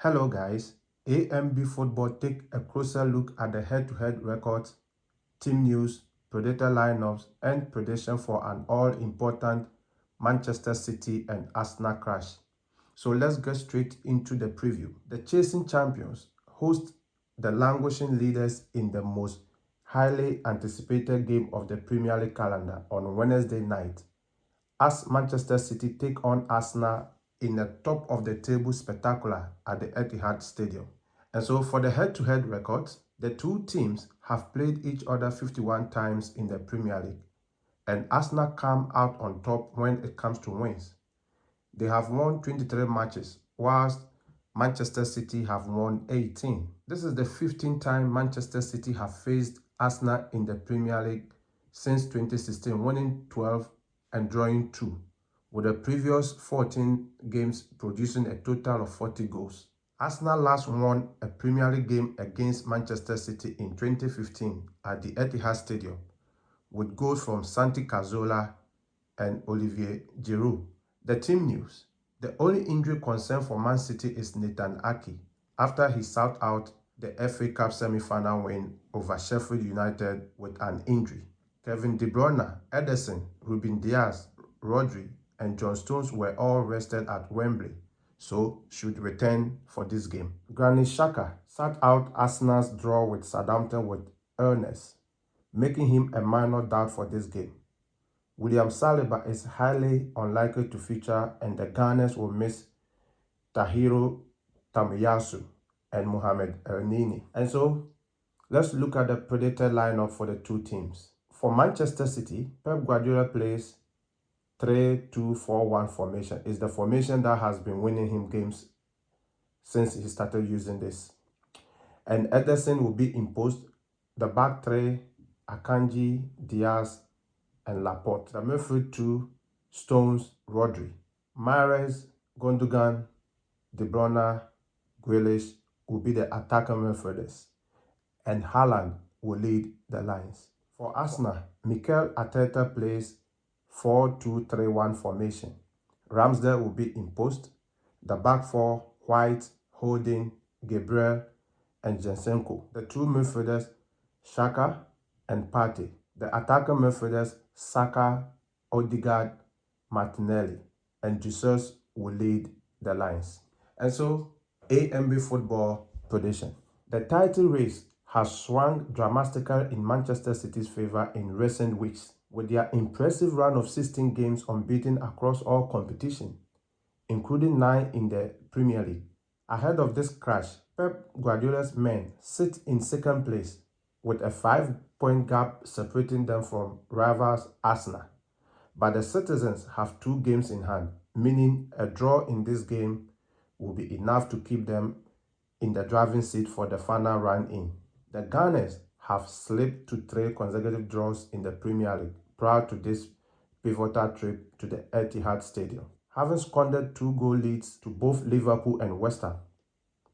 Hello guys, AMB Football take a closer look at the head-to-head records, team news, predator lineups, and prediction for an all-important Manchester City and Arsenal clash. So let's get straight into the preview. The chasing champions host the languishing leaders in the most highly anticipated game of the Premier League calendar on Wednesday night, as Manchester City take on Arsenal in a top-of-the-table spectacular at the Etihad Stadium. And so for the head-to-head records, the two teams have played each other 51 times in the Premier League, and Arsenal come out on top when it comes to wins. They have won 23 matches, whilst Manchester City have won 18. This is the 15th time Manchester City have faced Arsenal in the Premier League since 2016, winning 12 and drawing 2, with the previous 14 games producing a total of 40 goals. Arsenal last won a Premier League game against Manchester City in 2015 at the Etihad Stadium, with goals from Santi Cazorla and Olivier Giroud. The team news: the only injury concern for Man City is Nathan Ake after he sat out the FA Cup semi-final win over Sheffield United with an injury. Kevin De Bruyne, Ederson, Ruben Dias, Rodri, and John Stones were all rested at Wembley, so should return for this game. Granit Xhaka sat out Arsenal's draw with Southampton with illness, making him a minor doubt for this game. William Saliba is highly unlikely to feature, and the Gunners will miss Tahiro Tomiyasu and Mohamed Elneny. And so, let's look at the predator lineup for the two teams. For Manchester City, Pep Guardiola plays 3-2-4-1 formation. It's the formation that has been winning him games since he started using this. And Ederson will be imposed. The back three: Akanji, Diaz, and Laporte. The midfield two: Stones, Rodri. Mahrez, Gundogan, De Bruyne, Grealish will be the attacker midfielders, and Haaland will lead the lines. For Arsenal, Mikel Arteta plays 4-2-3-1 formation. Ramsdale will be imposed. The back four: White, Holding, Gabriel, and Zinchenko. The two midfielders: Xhaka and Partey. The attacker midfielders: Saka, Odegaard, Martinelli, and Jesus will lead the lines. And so, AMB Football prediction: the title race has swung dramatically in Manchester City's favor in recent weeks, with their impressive run of 16 games unbeaten across all competition, including 9 in the Premier League. Ahead of this crash, Pep Guardiola's men sit in second place, with a 5-point gap separating them from rivals Arsenal. But the citizens have 2 games in hand, meaning a draw in this game will be enough to keep them in the driving seat for the final run-in. The Gunners have slipped to 3 consecutive draws in the Premier League prior to this pivotal trip to the Etihad Stadium. Having squandered 2-goal leads to both Liverpool and West Ham,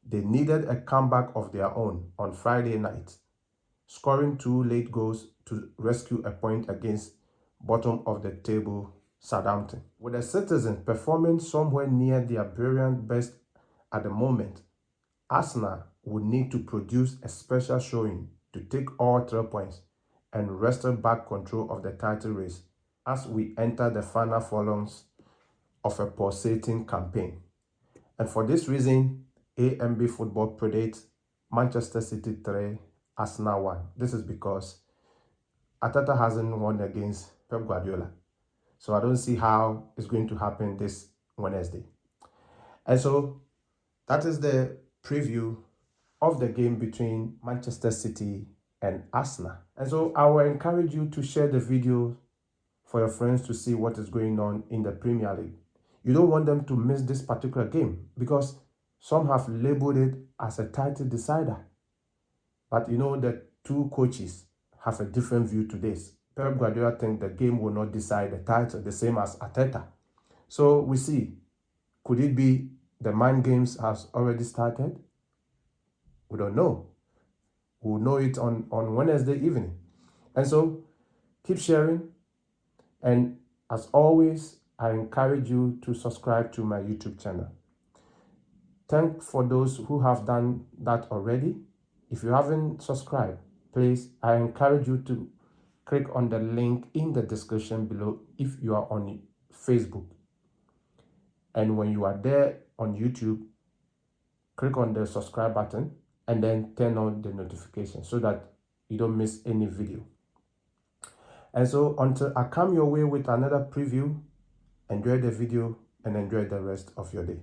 they needed a comeback of their own on Friday night, scoring 2 late goals to rescue a point against bottom-of-the-table Southampton. With the citizens performing somewhere near their brilliant best at the moment, Arsenal would need to produce a special showing to take all 3 points and wrest back control of the title race as we enter the final furlongs of a pulsating campaign. And for this reason, AMB Football predicts Manchester City 3, Arsenal 1. This is because Arteta hasn't won against Pep Guardiola, so I don't see how it's going to happen this Wednesday. And so that is the preview of the game between Manchester City and Arsenal. And so I will encourage you to share the video for your friends to see what is going on in the Premier League. You don't want them to miss this particular game because some have labeled it as a title decider. But you know, the two coaches have a different view to this. Pep Guardiola thinks the game will not decide the title, the same as Arteta. So we see, could it be the mind games has already started? We don't know. We'll know it on Wednesday evening. And so keep sharing. And as always, I encourage you to subscribe to my YouTube channel. Thank for those who have done that already. If you haven't subscribed, please, I encourage you to click on the link in the description below if you are on Facebook. And when you are there on YouTube, click on the subscribe button and then turn on the notification so that you don't miss any video. And so until I come your way with another preview, enjoy the video and enjoy the rest of your day.